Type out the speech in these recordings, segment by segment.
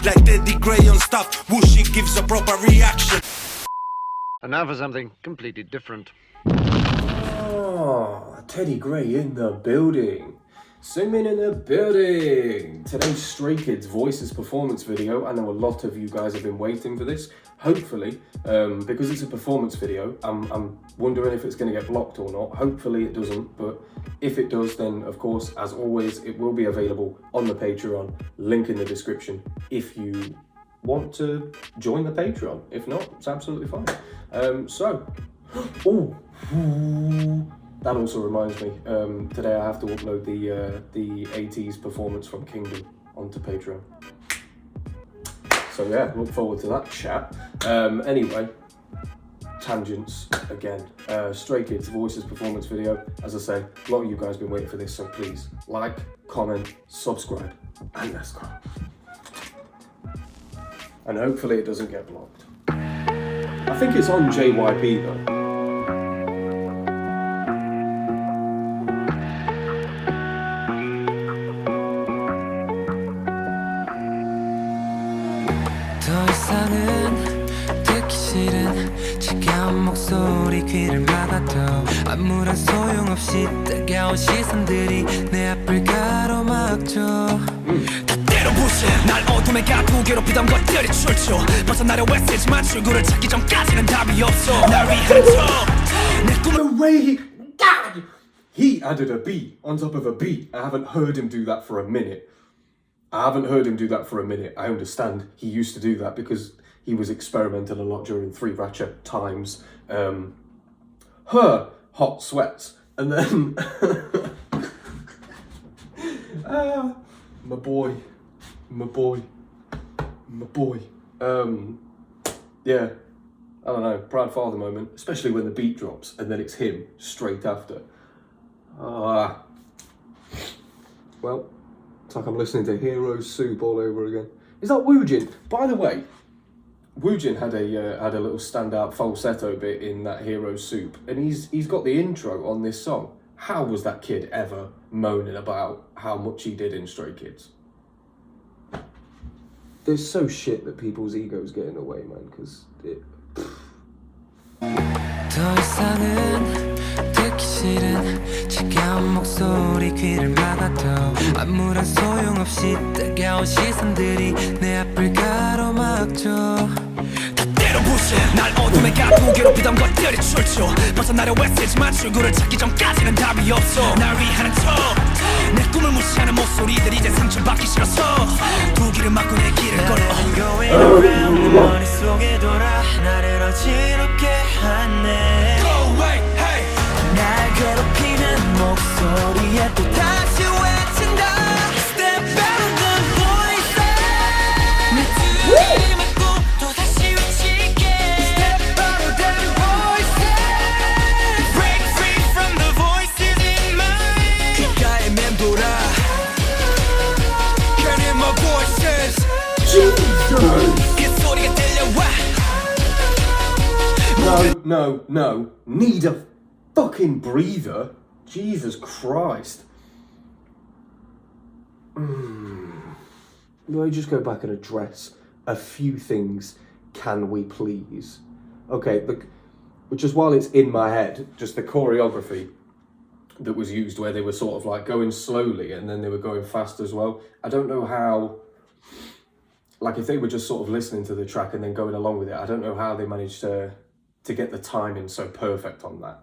like TeddyGrey on stuff. Whooshy gives a proper reaction. And now for something completely different. Oh, TeddyGrey in the building. Singing in the building. Today's Stray Kids Voices performance video. I know a lot of you guys have been waiting for this. Hopefully, because it's a performance video, I'm wondering if it's going to get blocked or not. Hopefully it doesn't, but if it does, then of course, as always, it will be available on the Patreon. Link in the description if you want to join the Patreon. If not, it's absolutely fine. That also reminds me, today I have to upload the 80s performance from Kingdom onto Patreon. So yeah, look forward to that chat. Anyway, tangents again. Stray Kids Voices performance video. As I say, a lot of you guys have been waiting for this, so please like, comment, subscribe, and let's go. And hopefully it doesn't get blocked. I think it's on JYP though. 더 이상은 듣기 싫은 차가운 목소리 귀를 막아도 아무런 소용없이 뜨거운 시선들이 내 앞을 가로막죠. 다 때려부셔 날 어둠에 가두고 괴롭히던 것들이 출처 벗어나려 애쓰지만 출구를 찾기 전까지는 답이 없어 날 위한 척내 꿈을 The way he added a beat on top of a beat. I haven't heard him do that for a minute. I understand he used to do that because he was experimenting a lot during 3 Ratchet times. Her hot sweats, and then my boy. Yeah, I don't know, proud father moment, especially when the beat drops and then it's him straight after. Well, it's like I'm listening to Hero Soup all over again. Is that Woojin? By the way, Woojin had a little standout falsetto bit in that Hero Soup, and he's got the intro on this song. How was that kid ever moaning about how much he did in Stray Kids? They're so shit that people's egos get in the way, man, because it... 더 이상은 듣기 싫은 차가운 목소리 귀를 막아도 아무런 소용없이 뜨거운 시선들이 내 앞을 가로막죠. 다 때려부셔 날 어둠에 가두고 괴롭히던 것들이 출처 벗어나려 애쓰지만 출구를 찾기 전까지는 답이 없어 날 위하는 척내 꿈을 무시하는 목소리들이 이제 상처받기 싫어서 두 길을 막고 내 길을 걸어 머릿속에 돌아 나를 어지럽게 하네 날 괴롭히는 목소리에 또 다시 외친다 Step out of the voice 내 뒤를 막고 또 다시 외칠게 Step out of the voice Break free from the voices in my 귓가에 맴돌아 Can't hear my voices 이 소리가 들려와 No, need a fucking breather. Jesus Christ. Let me just go back and address a few things, can we please? Okay, just while it's in my head, just the choreography that was used where they were sort of like going slowly and then they were going fast as well. I don't know how, like if they were just sort of listening to the track and then going along with it, I don't know how they managed to get the timing so perfect on that.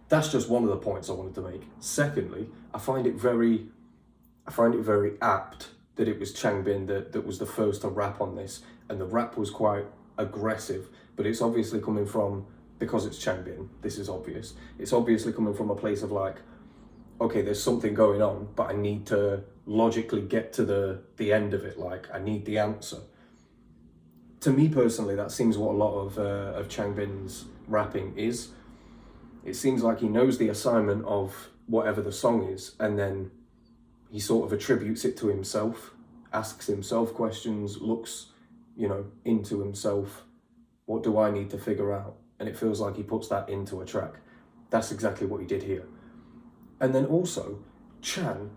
That's just one of the points I wanted to make. Secondly, I find it very apt that it was Changbin that was the first to rap on this, and the rap was quite aggressive, but it's obviously coming from, because it's Changbin, this is obvious, it's obviously coming from a place of like, okay, there's something going on, but I need to logically get to the end of it, like I need the answer. To me personally, that seems what a lot of Changbin's rapping is. It seems like he knows the assignment of whatever the song is, and then he sort of attributes it to himself, asks himself questions, looks, into himself. What do I need to figure out? And it feels like he puts that into a track. That's exactly what he did here. And then also, Chan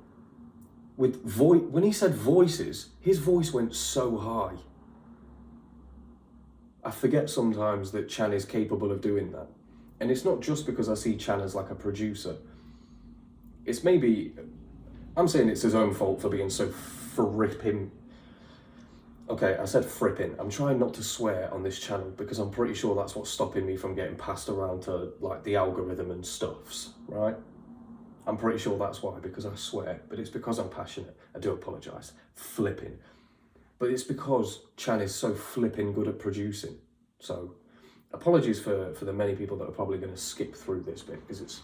with when he said voices, his voice went so high. I forget sometimes that Chan is capable of doing that. And it's not just because I see Chan as like a producer. It's maybe, I'm saying it's his own fault for being so fripping. Okay, I said fripping. I'm trying not to swear on this channel because I'm pretty sure that's what's stopping me from getting passed around to like the algorithm and stuffs, right? I'm pretty sure that's why, because I swear, but it's because I'm passionate. I do apologise. Flipping. But it's because Chan is so flipping good at producing. So, apologies for the many people that are probably going to skip through this bit, because it's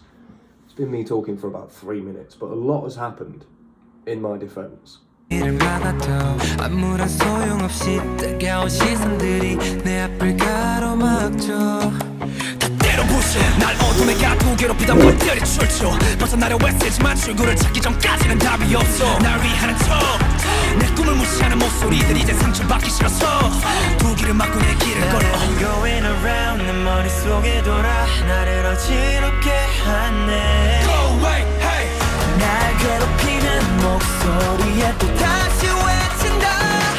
been me talking for about 3 minutes, but a lot has happened in my defence. 아무런 소용없이 따가운 시선들이 내 앞을 가로막죠. 때려부셔 날 어둠에 가두고 괴롭히던 것들이 출처 벗어나려 애쓰지만 출구를 찾기 전까지는 답이 없어. 날 위하는 척내 꿈을 무시하는 목소리들이 이제 상처받기 싫어서 두 길을 막고 내 길을 걸어. Going around 내 머릿속에 돌아 나를 어지럽게 하네. Go away, hey. 날 괴롭히는 목소리에 또 다시 외친다.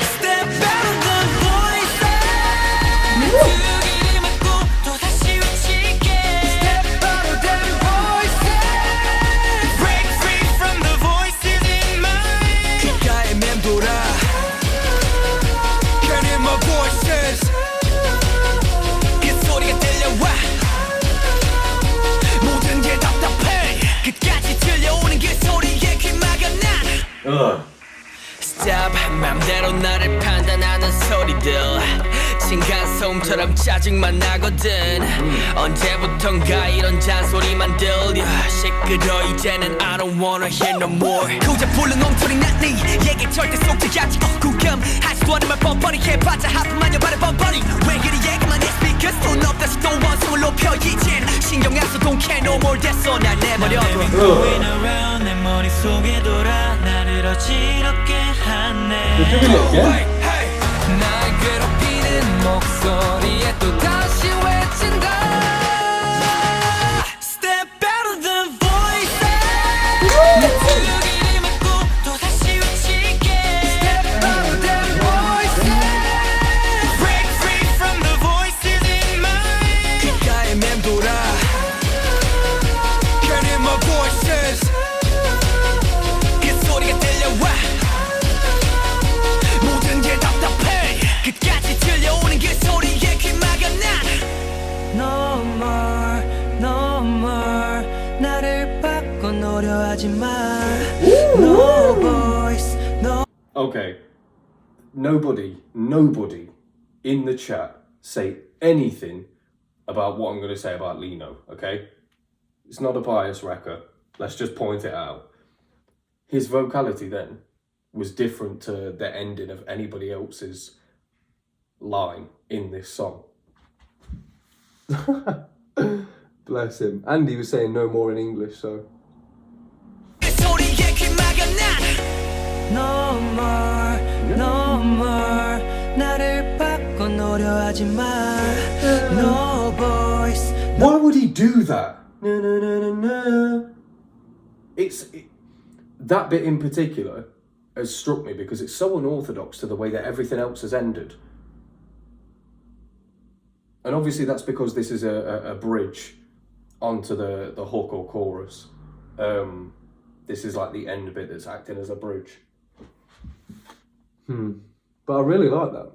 Step out of the voices. Stop 맘대로 나를 판단하는 소리들 층간소음처럼 짜증만 나거든. 언제부턴가 이런 잔소리만 들려 시끄러 이제는 I don't wanna hear no more. 고작 불른 엉터리 난 네 얘기 절대 속지 않지. 구금하지도 않은 말 뻔뻔히 해봤자 하품하냐 말해 뻔뻔히 왜 그리 얘기만 해 speakers 돈 없다시 또 원성을 높여 이젠 신경 안 써 don't care no more 됐어 날 내버려. Going around 내 머릿속에 돌아 나를 어지럽게 하네. 날 괴롭히는 목소리에 또 다시 외친다. Step out of the voices. 내 두기를 막고 또 다시 외칠게. Step out of the voices. Break free from the voices in mine. 귓가에 맴돌아. Can't hear my voices. 그 소리가 들려와. 모든 게 답답해. 끝까지 들려오는 그 소리에 귀 막아 난. No more, no more. 나를 바꿔놓으려 하지 마. No voice, no. Okay, nobody in the chat say anything about what I'm going to say about Lino, okay? It's not a bias wrecker. Let's just point it out. His vocality then was different to the ending of anybody else's line in this song. Bless him. And he was saying no more in English, so. No more, no more. 나를 바꿔놓으려 하지 마. No voice. Why would he do that? No, no, no, no, no. That bit in particular has struck me because it's so unorthodox to the way that everything else has ended. And obviously that's because this is a bridge onto the hook or chorus. This is like the end bit that's acting as a bridge. But I really like that.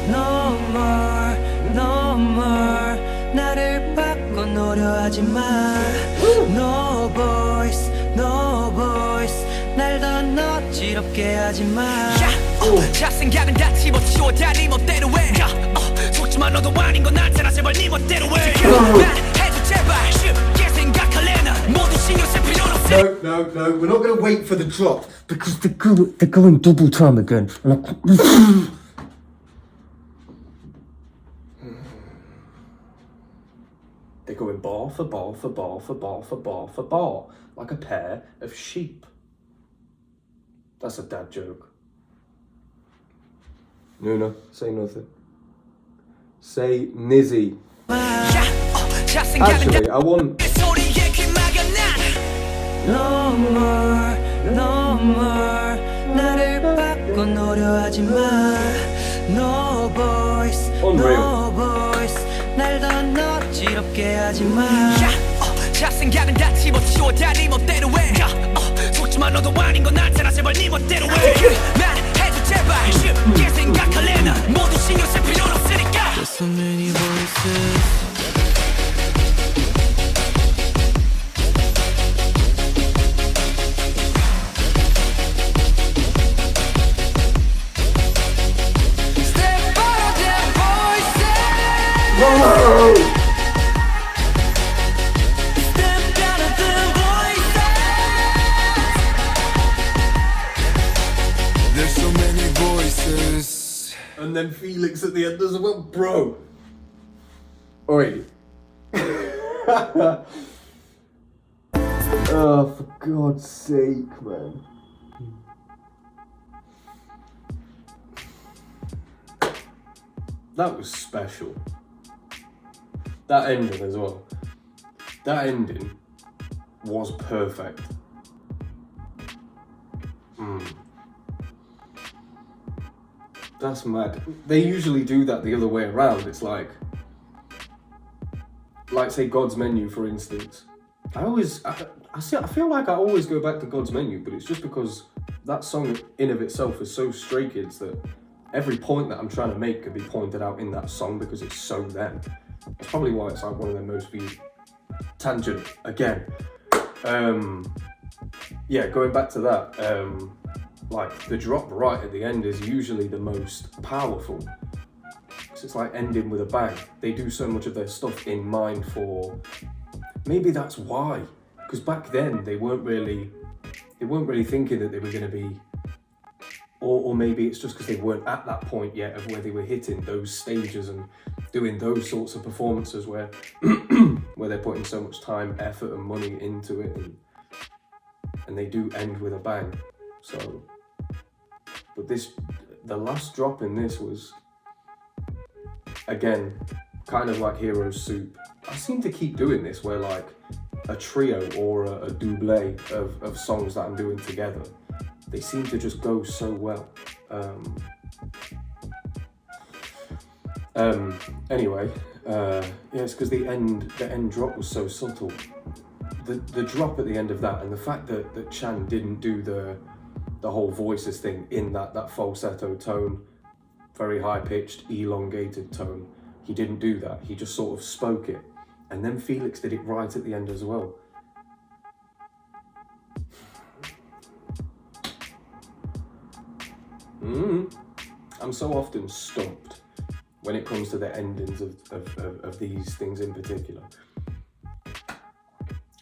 No more, no more. 나를 바꿔놓으려 하지 마. No voice, no voice. 날 더 어지럽게 하지 마. 잡생각은 다 집어치워 다 네 멋대로 해. 속지만 너도 아닌 건 알잖아 제발 네 멋대로 해. 해줘 제발 쉽게 생각할래나 모두 신경 쓸 필요는 없어. No, we're not going to wait for the drop because they're going double time again. They're going bar for bar for bar for bar for bar for bar, like a pair of sheep. That's a dad joke. Nuna, say nothing. Say Nizzy. Actually, I want... No more, no more 나를 바꿔놓으려 하지 마 No voice, no voice 날 더 너지럽게 하지 마 잡생각은 다 집어치워 다 네 멋대로 해 속지마 너도 아닌 건 알잖아 제발 네 멋대로 해 그만해줘 제발 쉽게 생각할래 나 모두 신경 쓸 필요는 없으니까 There's so many voices Step out of their voices Step out of the voices There's so many voices. And then Felix at the end as well, bro. Oi. Oh, for God's sake, man. That was special. That ending as well. That ending was perfect. That's mad. They usually do that the other way around. It's like say God's Menu, for instance. I feel like I always go back to God's Menu, but it's just because that song in of itself is so Stray Kids that every point that I'm trying to make can be pointed out in that song because it's so them. That's probably why it's like one of their most viewed. Tangent again. Yeah, going back to that, like the drop right at the end is usually the most powerful. So it's like ending with a bang. They do so much of their stuff in mind for, maybe that's why, because back then they weren't really thinking that they were going to be, or maybe it's just because they weren't at that point yet of where they were hitting those stages and doing those sorts of performances where where they're putting so much time, effort and money into it, and they do end with a bang. So, but the last drop in this was, again, kind of like Hero Soup. I seem to keep doing this where like a trio or a double of songs that I'm doing together, they seem to just go so well. Anyway, yeah, it's because the end drop was so subtle. The drop at the end of that, and the fact that Chan didn't do the whole voices thing in that falsetto tone, very high pitched, elongated tone. He didn't do that. He just sort of spoke it, and then Felix did it right at the end as well. I'm so often stumped when it comes to the endings of these things in particular.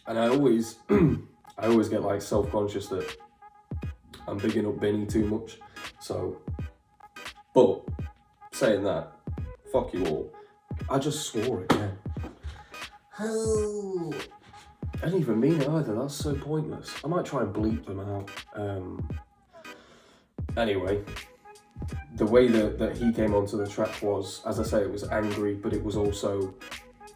And I always get like self-conscious that I'm bigging up Benny too much. So, but saying that, fuck you all. I just swore again. Oh, I didn't even mean it either. That's so pointless. I might try and bleep them out. Anyway, the way that he came onto the track was, as I say, it was angry, but it was also,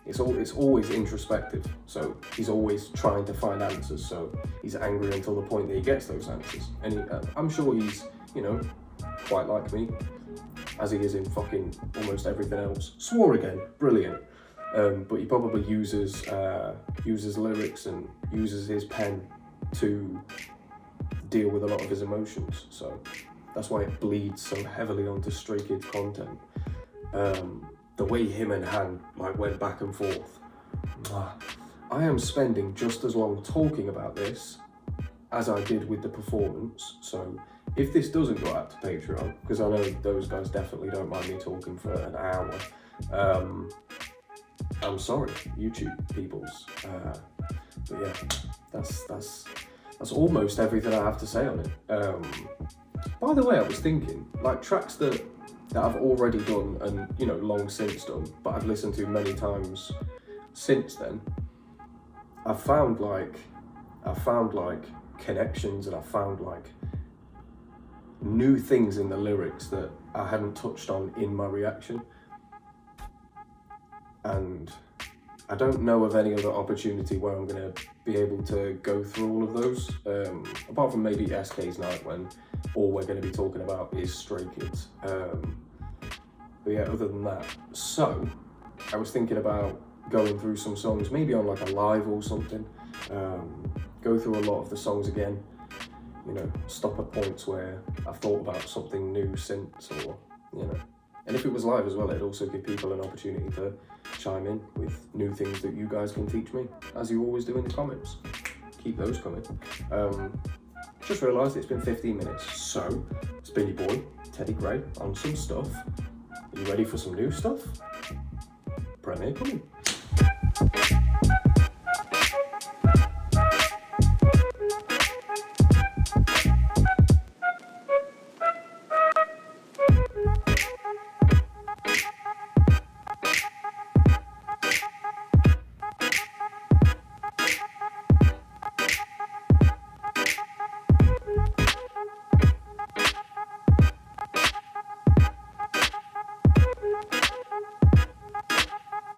it's always introspective. So he's always trying to find answers. So he's angry until the point that he gets those answers. And I'm sure he's, quite like me, as he is in fucking almost everything else. Swore again, brilliant. But he probably uses lyrics and uses his pen to deal with a lot of his emotions. So that's why it bleeds so heavily onto Stray Kids content. The way him and Han went back and forth. I am spending just as long talking about this as I did with the performance. So if this doesn't go out to Patreon, because I know those guys definitely don't mind me talking for an hour, I'm sorry, YouTube peoples. But yeah, that's almost everything I have to say on it. By the way, I was thinking, tracks that I've already done and long since done, but I've listened to many times since then. I found connections, and I found new things in the lyrics that I hadn't touched on in my reaction. And I don't know of any other opportunity where I'm going to be able to go through all of those, apart from maybe SK's night when all we're going to be talking about is Stray Kids. But yeah, other than that, so I was thinking about going through some songs, maybe on like a live or something, go through a lot of the songs again, you know, stop at points where I've thought about something new since, or, you know. And if it was live as well, it'd also give people an opportunity to chime in with new things that you guys can teach me, as you always do in the comments. Keep those coming. Just realised it's been 15 minutes, so it's been your boy, TeddyGrey, on some stuff. Are you ready for some new stuff? Premiere coming.